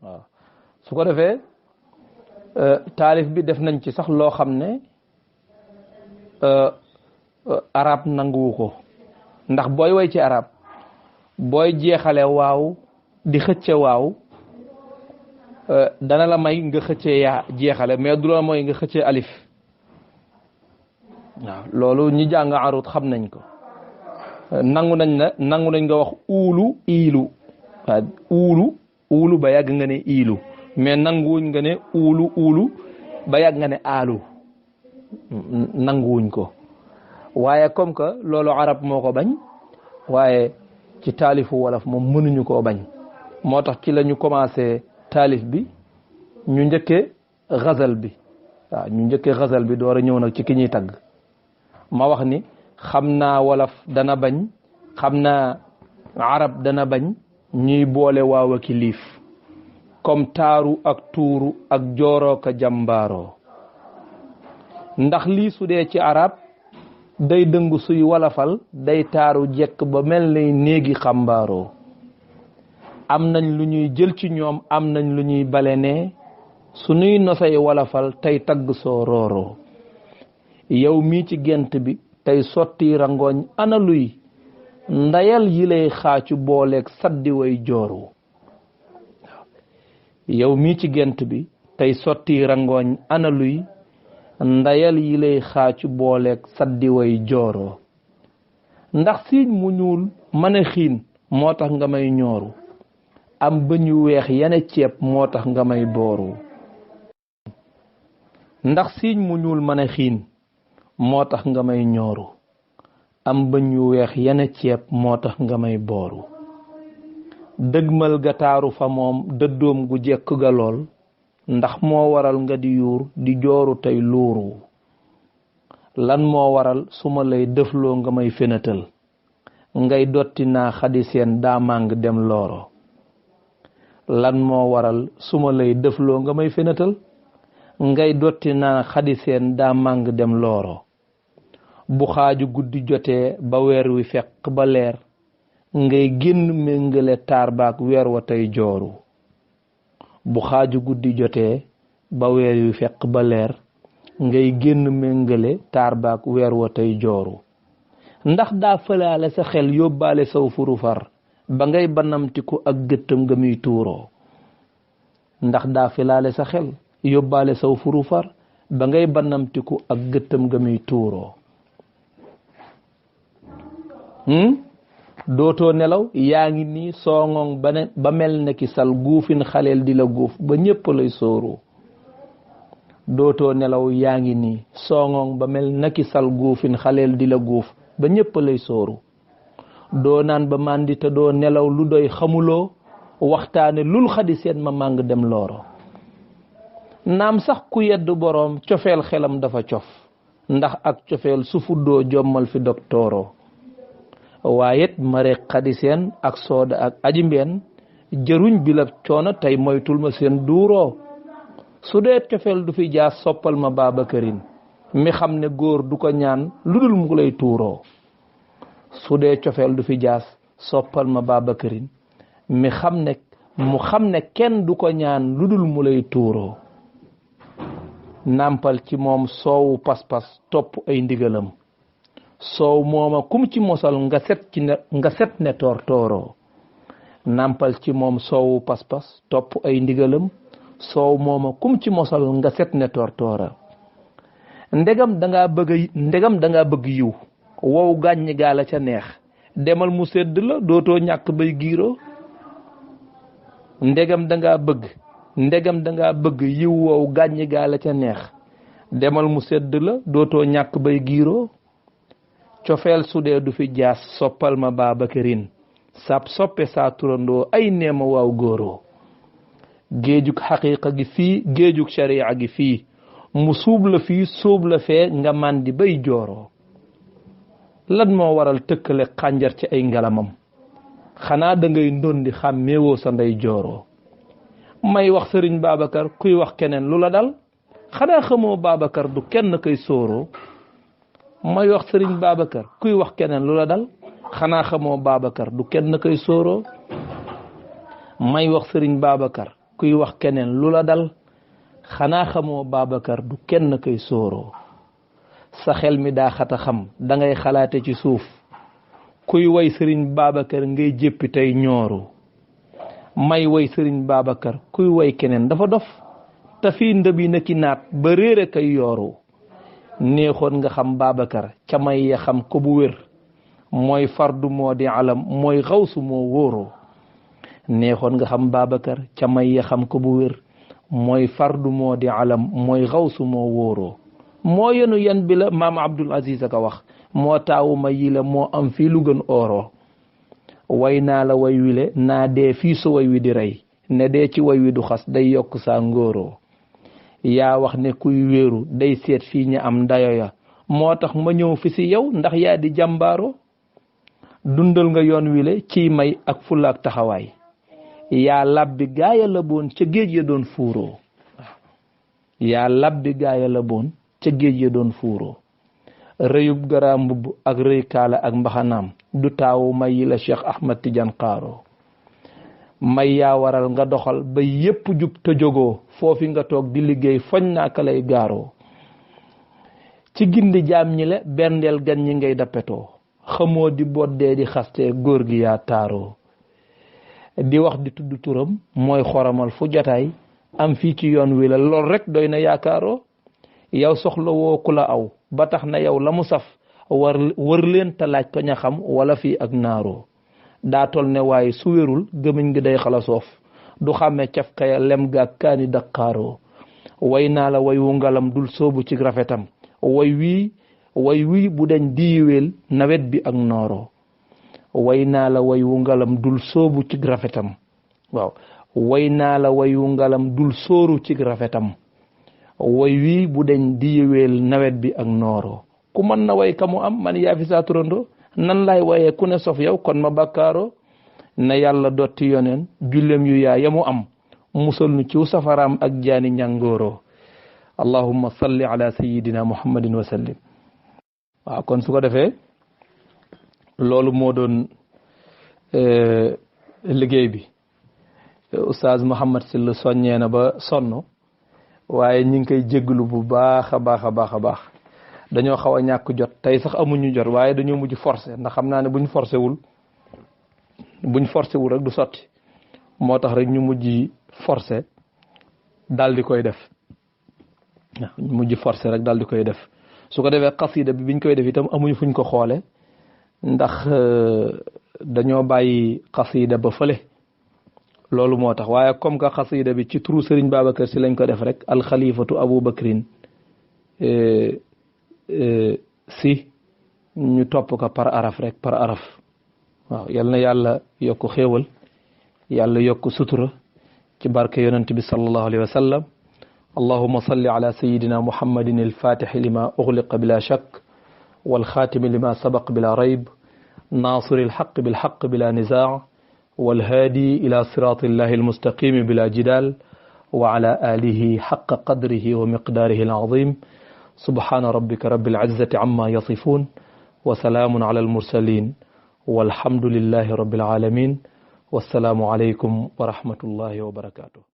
waaw su ko defee taalif bi def nañ ci sax loo xam ne arab nanguwu ko ndax booy way ci arab booy jeexale waaw di xëcce waaw dana la may nga xëccee yaa jeexale mais du la mooy nga xëccee alif waaw loolu ñi jàng arut xam nañ ko nangu nañ nga wax uulu iilu waaw uulu ba yàgg nga ne iilu mais nanguwuñ nga ne uulu ba yàgg nga ne aalu nanguwuñ ko waaye comme que loolu arab moo ko bañ waaye ci taalifu wolof moom mënuñu koo bañ moo tax ci la ñu commencé taalif bi ñu njëkkee xasal bi waaw ñu njëkkee xasal bi door a ñëw nag ci ki ñuy tagg ma wax ni xam naa wolof dana bañ xam naa arab dana bañ ñuy boole waaw ak liif comme taaru ak tuuru ak jooroo ka jàmbaaroo ndax lii su dee ci arab day dëngu suy wolofal day taaru jekk ba mel ni néegi xambaaroo am nañ lu ñuy jël ci ñoom am nañ lu ñuy bale ne suñuy nosay wolofal tey tagg soo rooroo yow mii ci gent bi tey sotti rangooñ ana luy ndayal yi lay xaacu booleeg saddi way jooru yow mii ci gent bi tey sotti rangooñ ana luy ndayal yi lay xaacu booleeg saddi way jooroo ndax siiñ mu ñuul mën a xiin moo tax nga may ñooru am bëñ yu weex yene ceeb moo tax nga may booru ndax siiñ mu ñuul mën a xiin moo tax nga may ñooru am bëñ yu weex yene ceeb moo tax nga may booru dëgmal gataaru fa moom dëddoom gu jekk ga lool ndax moo waral nga di yuur di jooru tey luuru lan moo waral suma lay dëfloo nga may fenatal ngay dotti naa xadi seen daamàng dem looro lan moo waral suma lay dëfloo nga may fenatal ngay dotti naa xadi seen daamàng dem looro bu xaaju guddi jotee ba weer wi fekk ba leer ngay génn méngale taar baak weer wa tey jooru bu xaaju guddi jotee ba weer wi fekk ba leer ngay génn méngale taar baak weer wa tey jooru ndax daa fëlaale sa xel yóbbaale saw furu far ba ngay banamtiku ak gëttam nga muy tuuroo ndax daa fëlaale sa xel yóbbaale saw furu far ba ngay banamtiku ak gëttam nga muy tuuroo dootoo nelaw yaa ngi nii soongoŋ ba mel ne ki sal guufin xaleel di la guuf ba ñépp lay sóoru dootoo nelaw yaa ngi nii soongoŋ ba mel ne ki sal guufin xaleel di la guuf ba ñépp lay sóoru doo naan ba màndi te doo nelaw lu doy xamuloo waxtaane lul xadi seen ma màng dem looro naam sax ku yedd boroom cofeel xelam dafa cof ndax ak cofeel su fuddoo jommal fi doktooro waayet mare xadi seen ak sooda ak aji mbeen jëruñ bi la coono tey moytul ma seen duuroo su dee cofeel du fi jaas soppal ma Babakarin mi xam ne góor du ko ñaan lu dul mu lay tuuroo su dee cofeel du fi jaas soppal ma Babakarin mi xam ne kenn du ko ñaan lu dul mu lay tuuroo nampal ci moom soowu pas-pas topp ay ndigalam soow mooma kum ci mosal nga set ne toortooroo nampal ci moom soowu pas-pas topp ay ndigalam soow mooma kum ci mosal nga set ne toortoora ndegam danga bëgg yiw wow gàññi gaa la ca neex demal mu sedd la dootoo ñàkk bay giiroo ndegam danga bëgg yiw wow gàññi gaa la ca neex demal mu sedd la dootoo ñàkk bay giiroo cofeel su dee du fi jaas soppal ma Babakarin sab soppe saa turandoo ay neema waaw góoroo géejug xaqiiqa gi fii géejug sharia gi fii mu suub la fii suub la fee nga màndi bay jooroo lan moo waral tëkkale xànjar ci ay ngalamam xanaa da ngay ndondi xàmmeewoo sa ndey jooroo may wax sëriñ Babacar kuy wax keneen lu la dal xanaa xamoo Babacar du kenn koy sóoroo may wax sëriñ Babacar kuy wax keneen lu la dal xanaa xamoo Babacar du kenn koy sóoroo may wax sëriñ Babacar kuy wax keneen lu la dal xanaa xamoo Babacar du kenn koy sóoroo sa xel mi daa xata xam dangay xalaate ci suuf kuy way sëriñ Babacar ngay jéppi tey ñooru may way sëriñ Babacar kuy way keneen dafa dof te fii ndëb yi naki naat ba réere kay yooru neexoon nga xam Babacar ca may ya xam ko bu wér mooy fardu moo di alam mooy xawsu moo wóoroo neexoon nga xam Babacar ca may ya xam ko bu wér mooy fardu moo di alam mooy xawsu moo wóoroo moo yenu yan bi la maam Abdul Aziz aka wax moo taawu ma yi la moo am fii lu gën ooroo way naa la way wile naa dee fii su way wi di rey ne dee ci way wi du xas day yokk saa ngóoroo yaa wax ne kuy wéeru day seet fii ña am ndayo ya moo tax ma ñëw fi si yow ndax yaa di jàmbaaro dundal nga yoon wile ciy may ak fulaak taxawaay yaa labbi gaaya la boon ca géej ya doon fuuroo yaa labbi gaaya la boon ca géej ya doon fuuroo rëyub garaa mbubb ak rëy kaala ak mbaxanaam du taawu may yi la Cheikh Ahmad Tidiane Xaaro may yaa waral nga doxal ba yépp jub te jógoo foofi nga toog di liggéey foñ naa ka lay gaaroo ci gindi jaam ñi le berndeel gan ñi ngay dappetoo xamoo di boddee di xaste góor gi yaa taaroo di wax di tudd turam mooy xoromal fu jotaay am fii ci yoon wi la lool rek doy na yaakaaroo yow soxla woo ku la aw ba tax na yow la mu saf wër leen te laaj ko ña xam wala fii ak naaroo daa tol ne waaye su wérul gëmiñ gi day xala soof du xàmme caf kaya lem gaag kaani daqaaroo way naa la way wu ngalam dul soobu ci rafetam way wii bu dañ diiweel nawet bi ak nooroo way naa la way wu ngalam dul soobu ci rafetam waaw way naa la way wu ngalam dul sóoru ci rafetam way wii bu dañ diiweel nawet bi ak nooroo ku mën na way ka mu am man yaa fi saa turando nan lay waye ku ne sof yow kon ma bàkkaaro na yàlla dotti yoneen jullem yu yaa yamu am musal nu ciw safaraam ak jaani ñàngooro allahumma salli ala sayidina muhammadin wa sallim waaw kon su ko defee loolu moo doon liggéey bi oustaz Mouhamed Sylla soññee na ba sonn waaye ñi ngi koy jégglu bu baax a baax a baax a baax dañoo xaw a ñàkk jot tey sax amuñu jot waaye dañoo mujj forcé ndax xam naa ne buñ forcé wul rek du sotti moo tax rek ñu mujj forcé daal di koy def waaw ñu mujj forcé rek daal di koy def su ko defee xasida bi biñ koy def itam amuñu fuñ ko xoole ndax dañoo bàyyi xasida ba fële loolu moo tax waaye comme que xasida bi ci turu Serigne Babacar Sy lañ ko def rek alxalifatu Abou Bakrin si ñu topp ko par araf rek par araf waaw yal na yàlla yokk xéewal yàlla yokk sutura ci barke yonent bi sallallahu alayhi wa sallam allahumma salli ala sayidina muhammadin alfatixi lima uxliqa bila shak walxaatimi lima sabaq bila rayb naasiri alxaq bilxaq bila nizaa walhaadi ila siraati illahi almustaqimi bila jidal wa ala alihi xaqa qadrihi wa miqdaarihi alazim subhaana rabbika rabbil izzati amma yasifun wa salaamun ala almursalin walhamdulillahi rabbil alamin wassalaamu alaykum wa rahmatullahi wa barakatuh